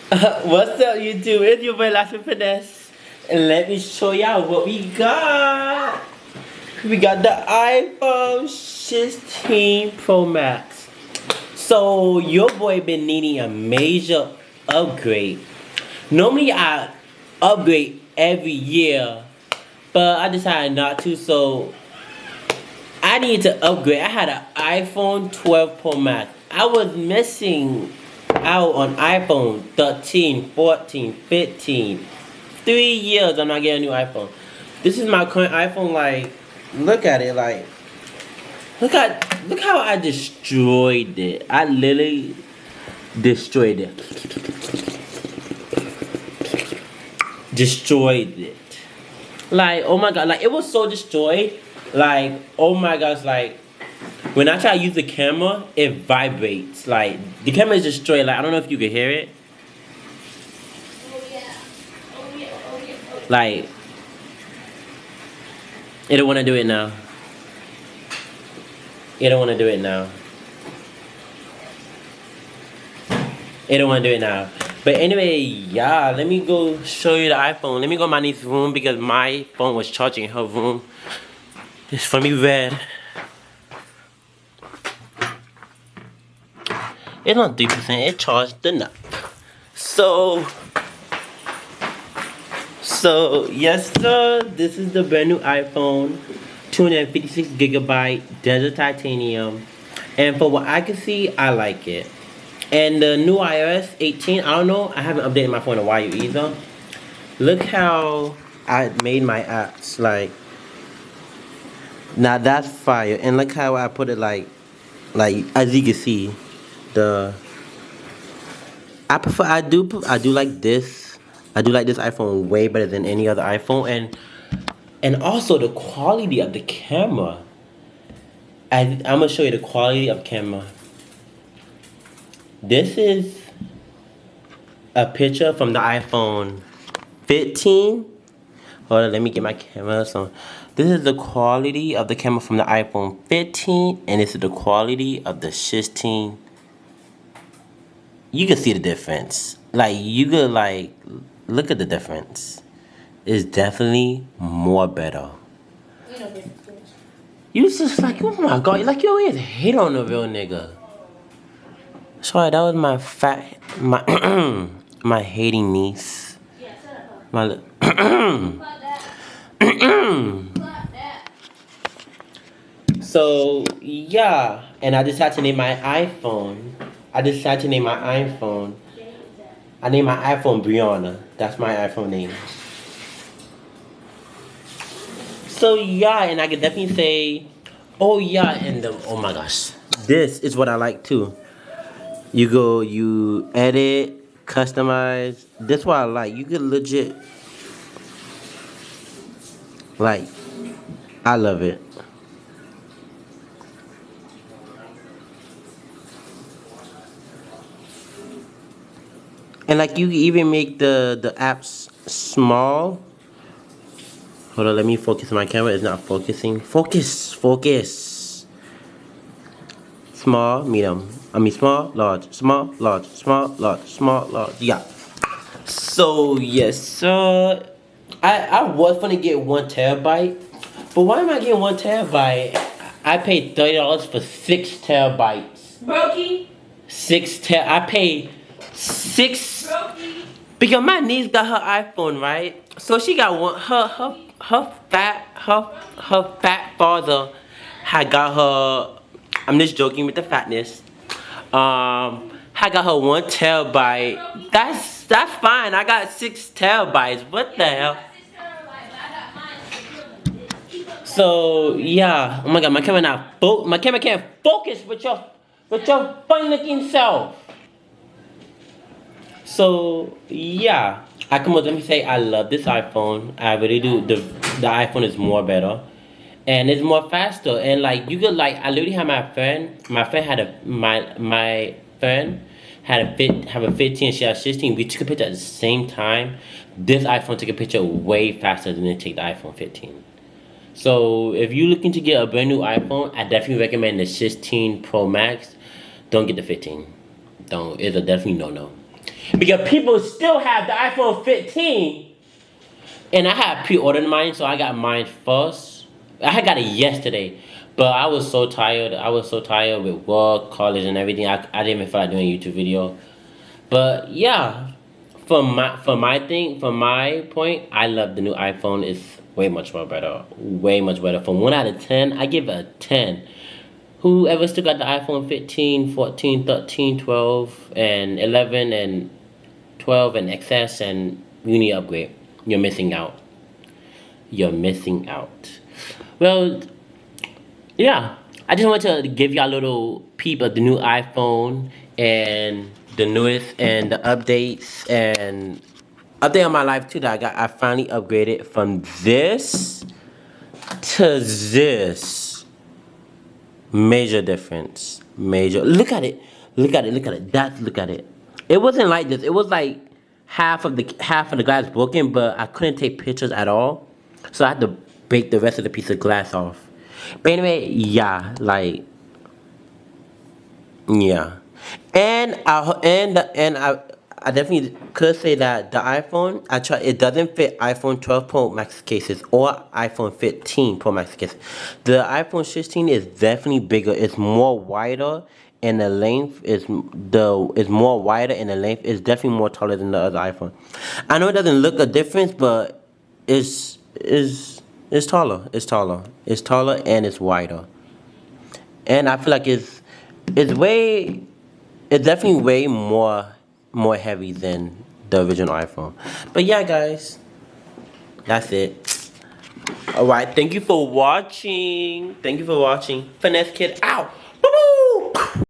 What's up, YouTube? It's your boy Last Finesse, and let me show y'all what we got. We got the iPhone 16 Pro Max. So your boy been needing a major upgrade. Normally I upgrade every year, but I decided not to. So I need to upgrade. I had an iPhone 12 Pro Max. I was missing out on iPhone 13, 14, 15. 3 years I'm not getting a new iPhone. This is my current iPhone. Like, look at it. Like, look how I destroyed it. I literally destroyed it. Destroyed it. Like, oh my god. Like, it was so destroyed. Like, oh my gosh. Like, when I try to use the camera, it vibrates. Like, the camera is just straight. Like, I don't know if you can hear it. Like, it don't want to do it now. It don't want to do it now. It don't want to do it now. But anyway, yeah, let me go show you the iPhone. Let me go in my niece's room because my phone was charging in her room. It's for me red. It's not 3%, it charged enough. So yes sir, this is the brand new iPhone, 256GB desert titanium. And for what I can see, I like it. And the new iOS 18, I don't know, I haven't updated my phone in a while either. Look how I made my apps, like, now that's fire. And look how I put it like as you can see. I do like this. I do like this iPhone way better than any other iPhone, and also the quality of the camera. I'm gonna show you the quality of camera. This is a picture from the iPhone 15. Hold on, let me get my camera. So this is the quality of the camera from the iPhone 15, and this is the quality of the 16. You can see the difference. Like, you could, like, look at the difference. It's definitely more better. You just like, oh my god, like, you always hate on a real nigga. Sorry, that was my hating niece. My So yeah, and I decided to name my iPhone. I named my iPhone Brianna. That's my iPhone name. So yeah, and I could definitely say, oh yeah, and oh my gosh, this is what I like too. You edit, customize. This is what I like. You could legit, like, I love it. And like, you can even make the apps small. Hold on, let me focus my camera. It's not focusing. Focus. Small, medium. I mean small, large, small, large, small, large, small, large. Yeah. So yes, sir. I was gonna get 1 TB, but why am I getting 1 TB? I paid $30 for 6 TB. Brokey. I paid 6. Brokey. Because my niece got her iPhone, right? So she got one. Her fat father had got her. I'm just joking with the fatness. I got her 1 TB. That's fine. I got 6 TB. What the hell? So yeah. Oh my god, my camera not my camera can't focus with your funny looking self. So yeah, I come up. Let me say, I love this iPhone. I really do. The iPhone is more better, and it's more faster. And like, you could, like, I literally had my friend. My friend had my friend had a 15. She had 16. We took a picture at the same time. This iPhone took a picture way faster than it took the iPhone 15. So if you're looking to get a brand new iPhone, I definitely recommend the 16 Pro Max. Don't get the 15. Don't. It's a definitely no. Because people still have the iPhone 15. And I had pre-ordered mine, so I got mine first. I had got it yesterday. But I was so tired. I was so tired with work, college, and everything. I didn't even feel like doing a YouTube video. But yeah, for my point, I love the new iPhone. It's way much more better. Way much better. From 1 out of 10, I give it a 10. Whoever still got the iPhone 15, 14, 13, 12, and 11, and 12, and XS, and you need to upgrade. You're missing out. You're missing out. Well, yeah. I just want to give y'all a little peep of the new iPhone and the newest and the updates and update on my life too that I finally upgraded from this to this. Major difference. Major. Look at it. Look at it. Look at it. Look at it. It wasn't like this. It was like half of the glass broken, but I couldn't take pictures at all, so I had to break the rest of the piece of glass off. But anyway, yeah, like, yeah, and I definitely could say that the iPhone it doesn't fit iPhone 12 Pro Max cases or iPhone 15 Pro Max cases. The iPhone 16 is definitely bigger. It's more wider, and the length is more wider, and the length is definitely more taller than the other iPhone. I know it doesn't look a difference, but it's taller. It's taller. It's taller and it's wider. And I feel like it's definitely way more heavy than the original iPhone. But yeah, guys, that's it. All right, thank you for watching. Thank you for watching. Finesse Kid out. Woo-hoo!